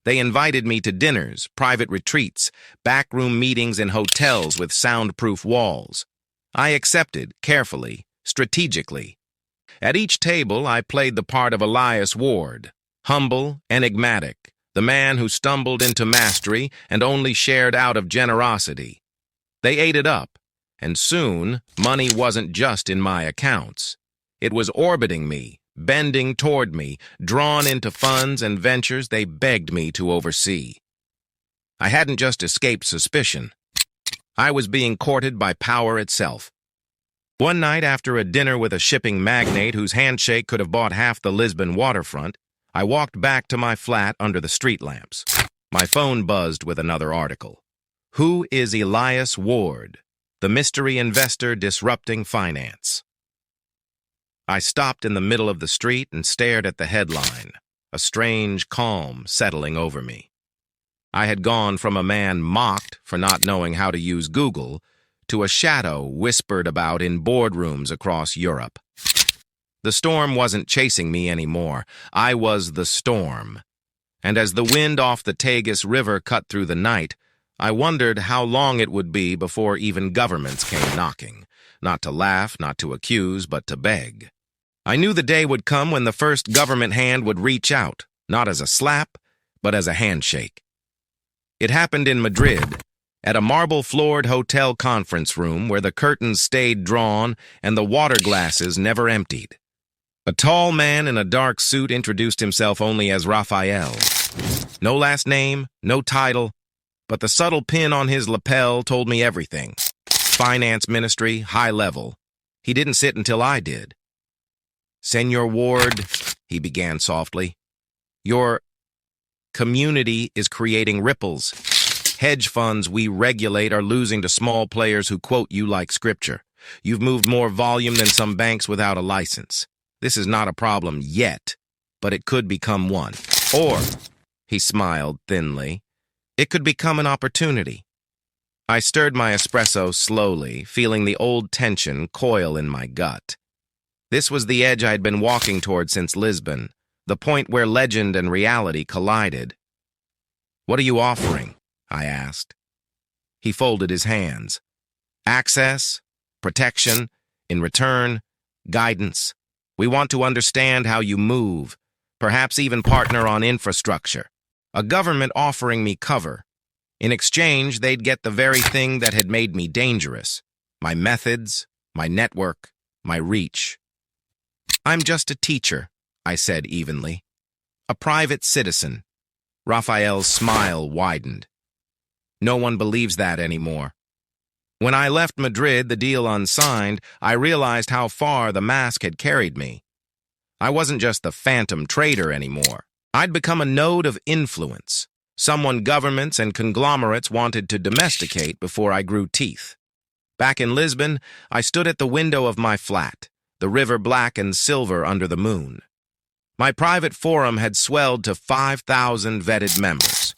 They invited me to dinners, private retreats, backroom meetings in hotels with soundproof walls. I accepted, carefully, strategically. At each table, I played the part of Elias Ward, humble, enigmatic, the man who stumbled into mastery and only shared out of generosity. They ate it up, and soon, money wasn't just in my accounts. It was orbiting me, bending toward me, drawn into funds and ventures they begged me to oversee. I hadn't just escaped suspicion. I was being courted by power itself. One night after a dinner with a shipping magnate whose handshake could have bought half the Lisbon waterfront, I walked back to my flat under the street lamps. My phone buzzed with another article. Who is Elias Ward, the mystery investor disrupting finance? I stopped in the middle of the street and stared at the headline, a strange calm settling over me. I had gone from a man mocked for not knowing how to use Google to a shadow whispered about in boardrooms across Europe. The storm wasn't chasing me anymore. I was the storm. And as the wind off the Tagus River cut through the night, I wondered how long it would be before even governments came knocking. Not to laugh, not to accuse, but to beg. I knew the day would come when the first government hand would reach out, not as a slap, but as a handshake. It happened in Madrid, at a marble-floored hotel conference room where the curtains stayed drawn and the water glasses never emptied. A tall man in a dark suit introduced himself only as Raphael. No last name, no title, but the subtle pin on his lapel told me everything. Finance ministry, high level. He didn't sit until I did. "Senor Ward," he began softly, "your community is creating ripples. Hedge funds we regulate are losing to small players who quote you like scripture. You've moved more volume than some banks without a license. This is not a problem yet, but it could become one. Or," he smiled thinly, "it could become an opportunity." I stirred my espresso slowly, feeling the old tension coil in my gut. This was the edge I'd been walking toward since Lisbon, the point where legend and reality collided. "What are you offering?" I asked. He folded his hands. "Access, protection, in return, guidance. We want to understand how you move, perhaps even partner on infrastructure. A government offering me cover. In exchange, they'd get the very thing that had made me dangerous. My methods, my network, my reach." "I'm just a teacher," I said evenly. "A private citizen." Raphael's smile widened. "No one believes that anymore. When I left Madrid, the deal unsigned, I realized how far the mask had carried me. I wasn't just the phantom trader anymore. I'd become a node of influence, someone governments and conglomerates wanted to domesticate before I grew teeth. Back in Lisbon, I stood at the window of my flat, the river black and silver under the moon. My private forum had swelled to 5,000 vetted members.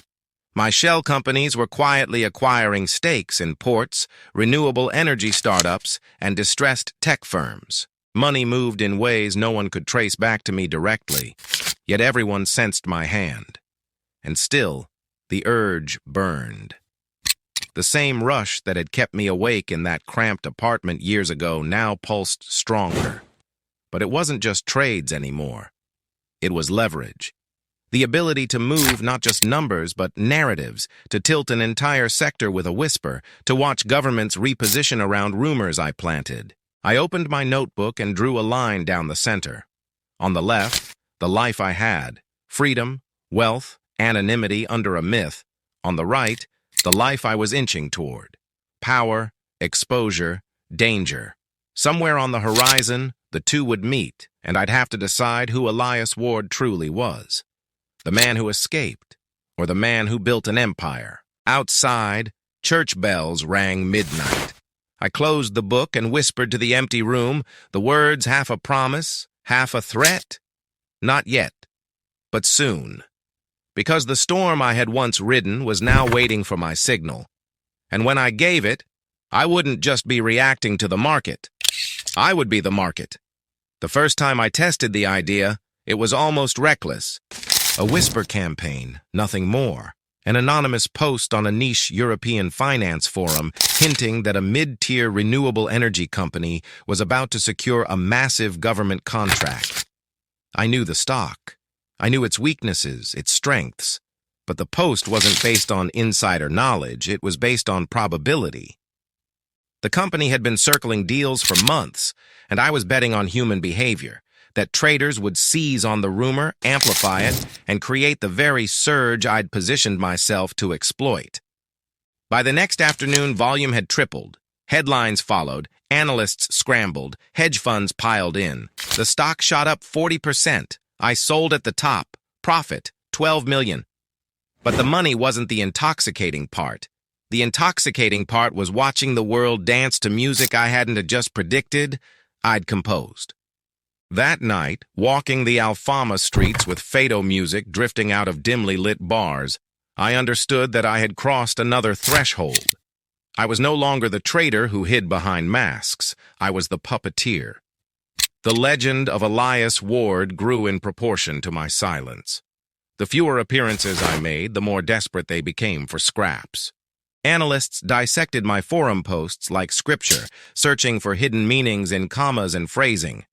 My shell companies were quietly acquiring stakes in ports, renewable energy startups, and distressed tech firms. Money moved in ways no one could trace back to me directly, yet everyone sensed my hand. And still, the urge burned. The same rush that had kept me awake in that cramped apartment years ago now pulsed stronger. But it wasn't just trades anymore. It was leverage. The ability to move not just numbers, but narratives, to tilt an entire sector with a whisper, to watch governments reposition around rumors I planted. I opened my notebook and drew a line down the center. On the left, the life I had, freedom, wealth, anonymity under a myth. On the right, the life I was inching toward. Power, exposure, danger. Somewhere on the horizon, the two would meet, and I'd have to decide who Elias Ward truly was. The man who escaped, or the man who built an empire. Outside, church bells rang midnight. I closed the book and whispered to the empty room, the words half a promise, half a threat. Not yet, but soon. Because the storm I had once ridden was now waiting for my signal. And when I gave it, I wouldn't just be reacting to the market. I would be the market. The first time I tested the idea, it was almost reckless. A whisper campaign, nothing more. An anonymous post on a niche European finance forum hinting that a mid-tier renewable energy company was about to secure a massive government contract. I knew the stock. I knew its weaknesses, its strengths. But the post wasn't based on insider knowledge, it was based on probability. The company had been circling deals for months, and I was betting on human behavior, that traders would seize on the rumor, amplify it, and create the very surge I'd positioned myself to exploit. By the next afternoon, volume had tripled. Headlines followed, analysts scrambled, hedge funds piled in. The stock shot up 40%. I sold at the top. Profit, $12 million. But the money wasn't the intoxicating part. The intoxicating part was watching the world dance to music I hadn't just predicted, I'd composed. That night, walking the Alfama streets with fado music drifting out of dimly lit bars, I understood that I had crossed another threshold. I was no longer the trader who hid behind masks. I was the puppeteer. The legend of Elias Ward grew in proportion to my silence. The fewer appearances I made, the more desperate they became for scraps. Analysts dissected my forum posts like scripture, searching for hidden meanings in commas and phrasing.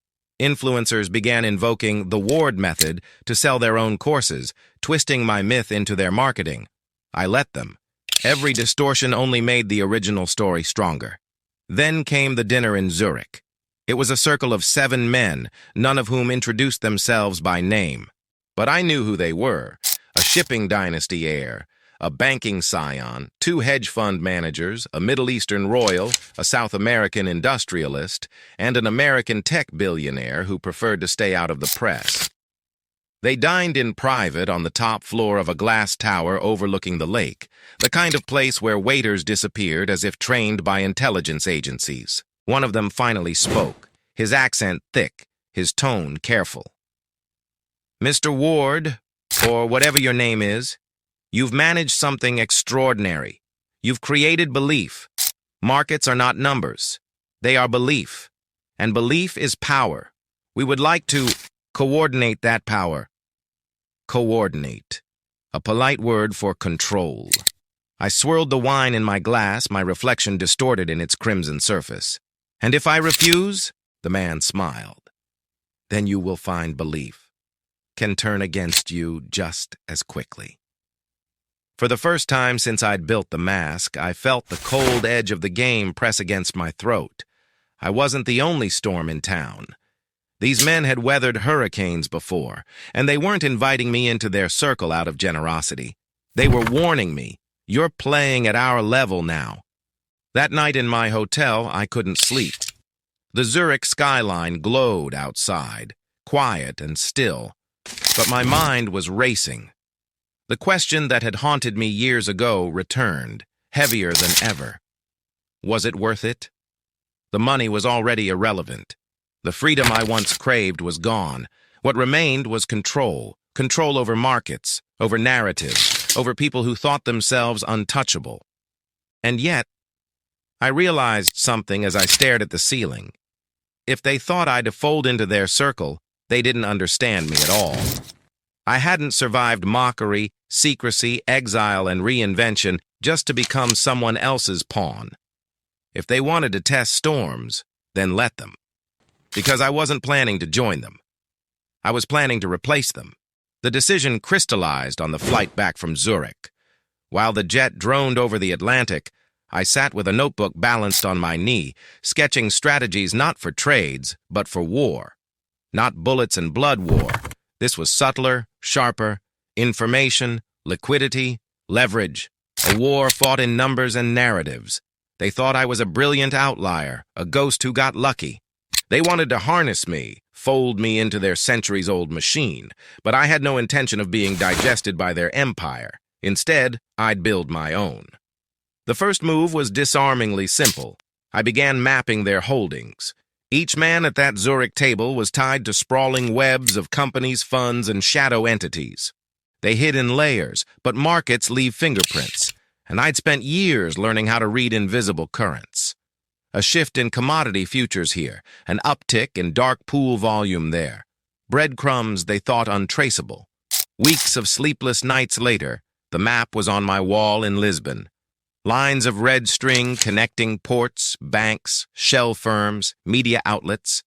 Influencers began invoking the Ward method to sell their own courses, twisting my myth into their marketing. I let them. Every distortion only made the original story stronger. Then came the dinner in Zurich. It was a circle of 7 men, none of whom introduced themselves by name. But I knew who they were: a shipping dynasty heir, a banking scion, 2 hedge fund managers, a Middle Eastern royal, a South American industrialist, and an American tech billionaire who preferred to stay out of the press. They dined in private on the top floor of a glass tower overlooking the lake, the kind of place where waiters disappeared as if trained by intelligence agencies. One of them finally spoke, his accent thick, his tone careful. "Mr. Ward, or whatever your name is, you've managed something extraordinary. You've created belief. Markets are not numbers. They are belief. And belief is power. We would like to coordinate that power." Coordinate. A polite word for control. I swirled the wine in my glass, my reflection distorted in its crimson surface. "And if I refuse?" The man smiled. "Then you will find belief can turn against you just as quickly." For the first time since I'd built the mask, I felt the cold edge of the game press against my throat. I wasn't the only storm in town. These men had weathered hurricanes before, and they weren't inviting me into their circle out of generosity. They were warning me, "You're playing at our level now." That night in my hotel, I couldn't sleep. The Zurich skyline glowed outside, quiet and still, but my mind was racing. The question that had haunted me years ago returned, heavier than ever. Was it worth it? The money was already irrelevant. The freedom I once craved was gone. What remained was control. Control over markets, over narratives, over people who thought themselves untouchable. And yet, I realized something as I stared at the ceiling. If they thought I'd fold into their circle, they didn't understand me at all. I hadn't survived mockery, secrecy, exile, and reinvention just to become someone else's pawn. If they wanted to test storms, then let them. Because I wasn't planning to join them. I was planning to replace them. The decision crystallized on the flight back from Zurich. While the jet droned over the Atlantic, I sat with a notebook balanced on my knee, sketching strategies not for trades, but for war. Not bullets and blood war. This was subtler, sharper, information, liquidity, leverage. A war fought in numbers and narratives. They thought I was a brilliant outlier, a ghost who got lucky. They wanted to harness me, fold me into their centuries-old machine, but I had no intention of being digested by their empire. Instead, I'd build my own. The first move was disarmingly simple. I began mapping their holdings. Each man at that Zurich table was tied to sprawling webs of companies, funds, and shadow entities. They hid in layers, but markets leave fingerprints, and I'd spent years learning how to read invisible currents. A shift in commodity futures here, an uptick in dark pool volume there. Breadcrumbs they thought untraceable. Weeks of sleepless nights later, the map was on my wall in Lisbon. Lines of red string connecting ports, banks, shell firms, media outlets.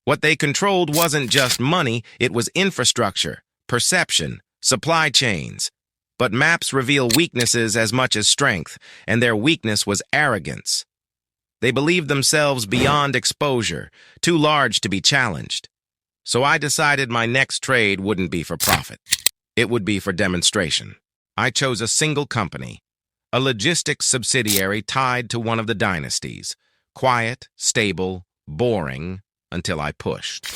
What they controlled wasn't just money, it was infrastructure, perception, supply chains. But maps reveal weaknesses as much as strength, and their weakness was arrogance. They believed themselves beyond exposure, too large to be challenged. So I decided my next trade wouldn't be for profit. It would be for demonstration. I chose a single company. A logistics subsidiary tied to one of the dynasties. Quiet, stable, boring, until I pushed.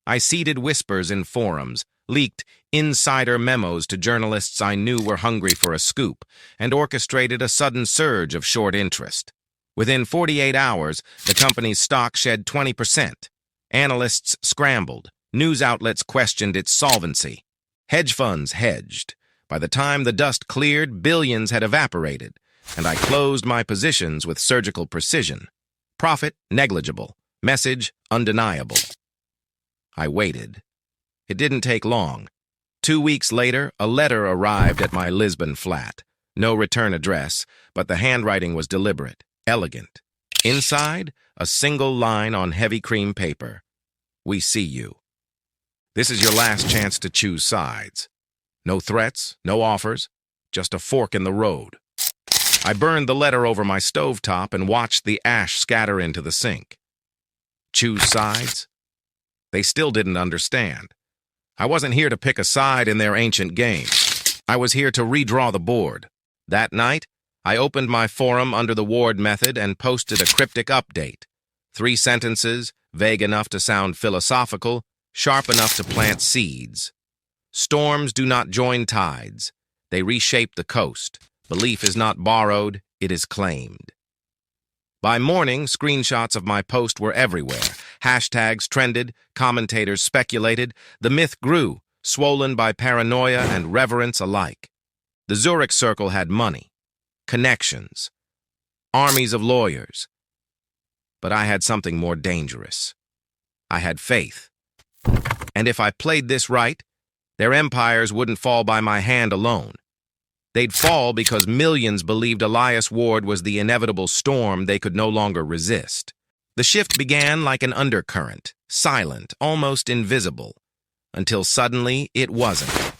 I seeded whispers in forums, leaked insider memos to journalists I knew were hungry for a scoop, and orchestrated a sudden surge of short interest. Within 48 hours, the company's stock shed 20%. Analysts scrambled. News outlets questioned its solvency. Hedge funds hedged. By the time the dust cleared, billions had evaporated, and I closed my positions with surgical precision. Profit negligible. Message undeniable. I waited. It didn't take long. 2 weeks later, a letter arrived at my Lisbon flat. No return address, but the handwriting was deliberate, elegant. Inside, a single line on heavy cream paper. We see you. This is your last chance to choose sides. No threats, no offers, just a fork in the road. I burned the letter over my stovetop and watched the ash scatter into the sink. Choose sides? They still didn't understand. I wasn't here to pick a side in their ancient game. I was here to redraw the board. That night, I opened my forum under the Ward method and posted a cryptic update. 3 sentences, vague enough to sound philosophical, sharp enough to plant seeds. Storms do not join tides. They reshape the coast. Belief is not borrowed, it is claimed. By morning, screenshots of my post were everywhere. Hashtags trended, commentators speculated. The myth grew, swollen by paranoia and reverence alike. The Zurich Circle had money, connections, armies of lawyers. But I had something more dangerous. I had faith. And if I played this right, their empires wouldn't fall by my hand alone. They'd fall because millions believed Elias Ward was the inevitable storm they could no longer resist. The shift began like an undercurrent, silent, almost invisible, until suddenly it wasn't.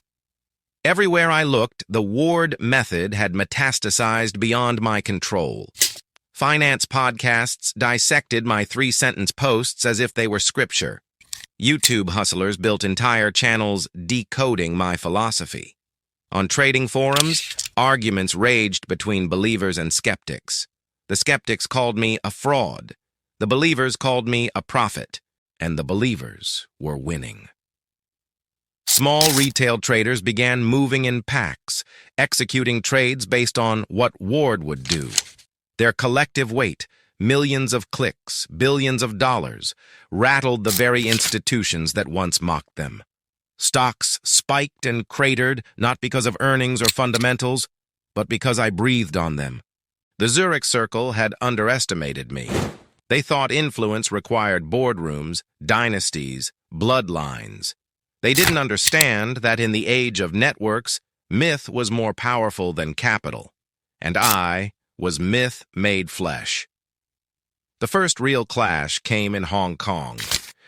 Everywhere I looked, the Ward method had metastasized beyond my control. Finance podcasts dissected my 3-sentence posts as if they were scripture. YouTube hustlers built entire channels decoding my philosophy. On trading forums, arguments raged between believers and skeptics. The skeptics called me a fraud. The believers called me a prophet. And the believers were winning. Small retail traders began moving in packs, executing trades based on what Ward would do. Their collective weight, millions of clicks, billions of dollars, rattled the very institutions that once mocked them. Stocks spiked and cratered, not because of earnings or fundamentals, but because I breathed on them. The Zurich Circle had underestimated me. They thought influence required boardrooms, dynasties, bloodlines. They didn't understand that in the age of networks, myth was more powerful than capital, and I was myth made flesh. The first real clash came in Hong Kong.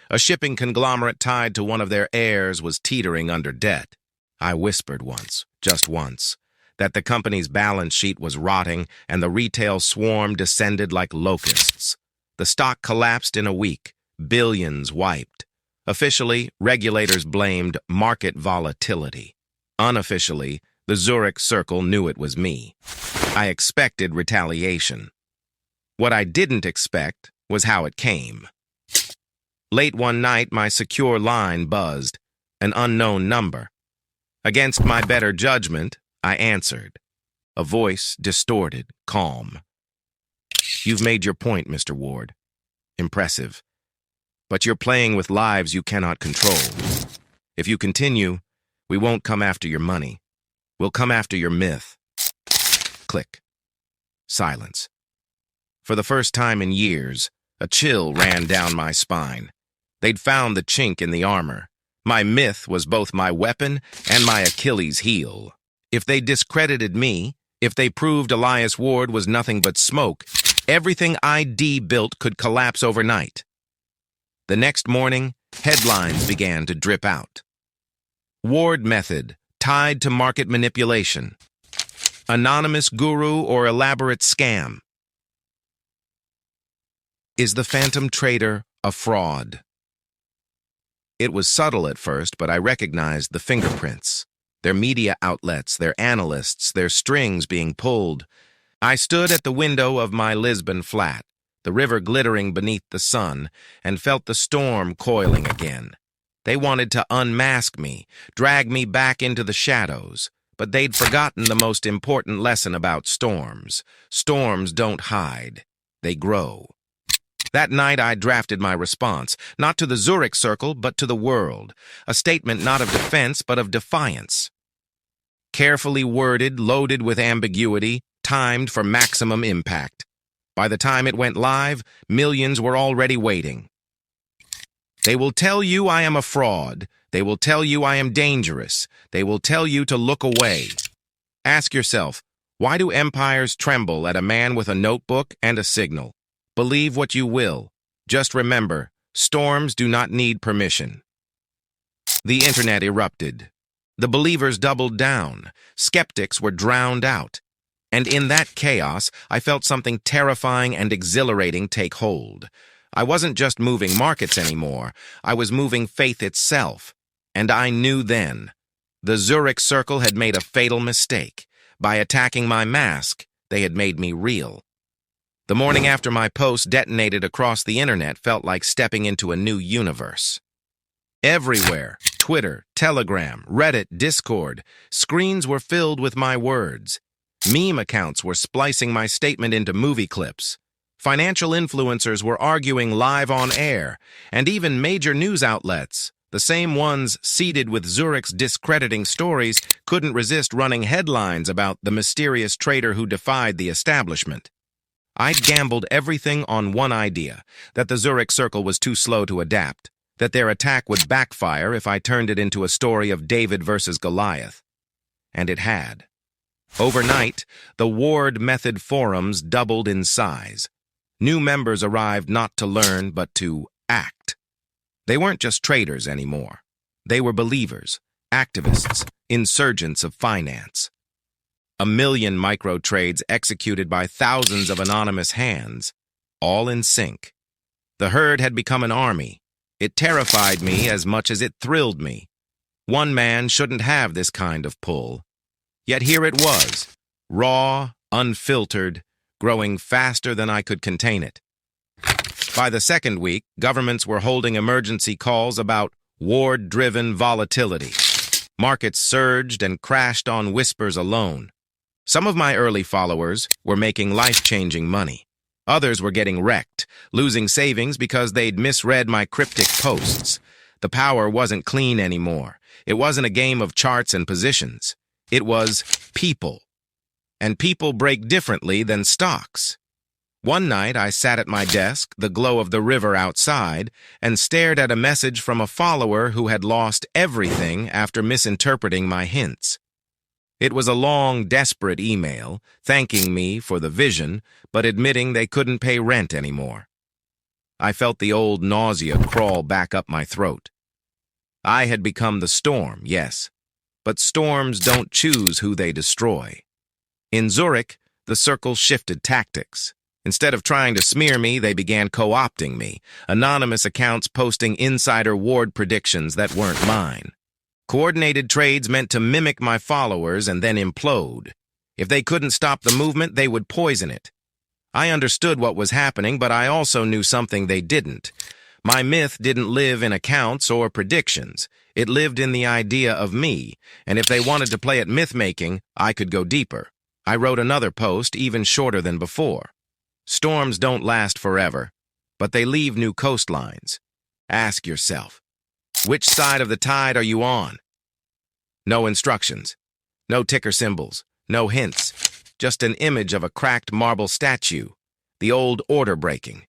A shipping conglomerate tied to one of their heirs was teetering under debt. I whispered once, just once, that the company's balance sheet was rotting and the retail swarm descended like locusts. The stock collapsed in a week, billions wiped. Officially, regulators blamed market volatility. Unofficially, the Zurich Circle knew it was me. I expected retaliation. What I didn't expect was how it came. Late one night, my secure line buzzed, an unknown number. Against my better judgment, I answered. A voice distorted, calm. "You've made your point, Mr. Ward. Impressive. But you're playing with lives you cannot control. If you continue, we won't come after your money. We'll come after your myth." Click. Silence. For the first time in years, a chill ran down my spine. They'd found the chink in the armor. My myth was both my weapon and my Achilles heel. If they discredited me, if they proved Elias Ward was nothing but smoke, everything ID built could collapse overnight. The next morning, headlines began to drip out. Ward method, tied to market manipulation. Anonymous guru or elaborate scam. Is the phantom trader a fraud? It was subtle at first, but I recognized the fingerprints. Their media outlets, their analysts, their strings being pulled. I stood at the window of my Lisbon flat, the river glittering beneath the sun, and felt the storm coiling again. They wanted to unmask me, drag me back into the shadows, but they'd forgotten the most important lesson about storms. Storms don't hide, they grow. That night I drafted my response, not to the Zurich Circle, but to the world, a statement not of defense, but of defiance. Carefully worded, loaded with ambiguity, timed for maximum impact. By the time it went live, millions were already waiting. They will tell you I am a fraud. They will tell you I am dangerous. They will tell you to look away. Ask yourself, why do empires tremble at a man with a notebook and a signal? Believe what you will. Just remember, storms do not need permission. The internet erupted. The believers doubled down. Skeptics were drowned out. And in that chaos, I felt something terrifying and exhilarating take hold. I wasn't just moving markets anymore. I was moving faith itself. And I knew then. The Zurich Circle had made a fatal mistake. By attacking my mask, they had made me real. The morning after my post detonated across the internet felt like stepping into a new universe. Everywhere, Twitter, Telegram, Reddit, Discord, screens were filled with my words. Meme accounts were splicing my statement into movie clips. Financial influencers were arguing live on air, and even major news outlets, the same ones seeded with Zurich's discrediting stories, couldn't resist running headlines about the mysterious trader who defied the establishment. I'd gambled everything on one idea, that the Zurich Circle was too slow to adapt, that their attack would backfire if I turned it into a story of David versus Goliath. And it had. Overnight, the Ward Method forums doubled in size. New members arrived not to learn, but to act. They weren't just traders anymore. They were believers, activists, insurgents of finance. 1 million micro trades executed by thousands of anonymous hands, all in sync. The herd had become an army. It terrified me as much as it thrilled me. One man shouldn't have this kind of pull. Yet here it was, raw, unfiltered, growing faster than I could contain it. By the second week, governments were holding emergency calls about Ward-driven volatility. Markets surged and crashed on whispers alone. Some of my early followers were making life-changing money. Others were getting wrecked, losing savings because they'd misread my cryptic posts. The power wasn't clean anymore. It wasn't a game of charts and positions. It was people. And people break differently than stocks. One night, I sat at my desk, the glow of the river outside, and stared at a message from a follower who had lost everything after misinterpreting my hints. It was a long, desperate email, thanking me for the vision, but admitting they couldn't pay rent anymore. I felt the old nausea crawl back up my throat. I had become the storm, yes, but storms don't choose who they destroy. In Zurich, the circle shifted tactics. Instead of trying to smear me, they began co-opting me, anonymous accounts posting insider Ward predictions that weren't mine. Coordinated trades meant to mimic my followers and then implode. If they couldn't stop the movement, they would poison it. I understood what was happening, but I also knew something they didn't. My myth didn't live in accounts or predictions. It lived in the idea of me, and if they wanted to play at myth-making, I could go deeper. I wrote another post, even shorter than before. Storms don't last forever, but they leave new coastlines. Ask yourself, which side of the tide are you on? No instructions, no ticker symbols, no hints, just an image of a cracked marble statue, the old order breaking.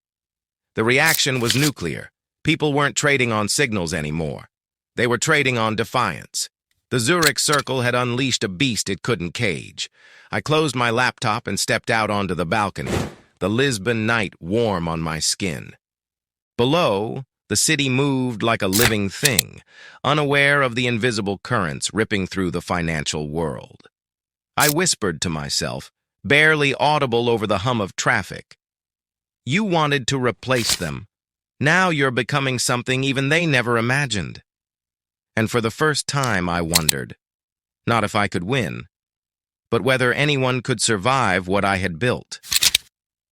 The reaction was nuclear. People weren't trading on signals anymore. They were trading on defiance. The Zurich Circle had unleashed a beast it couldn't cage. I closed my laptop and stepped out onto the balcony, the Lisbon night warm on my skin. Below, the city moved like a living thing, unaware of the invisible currents ripping through the financial world. I whispered to myself, barely audible over the hum of traffic. You wanted to replace them. Now you're becoming something even they never imagined. And for the first time, I wondered, not if I could win, but whether anyone could survive what I had built.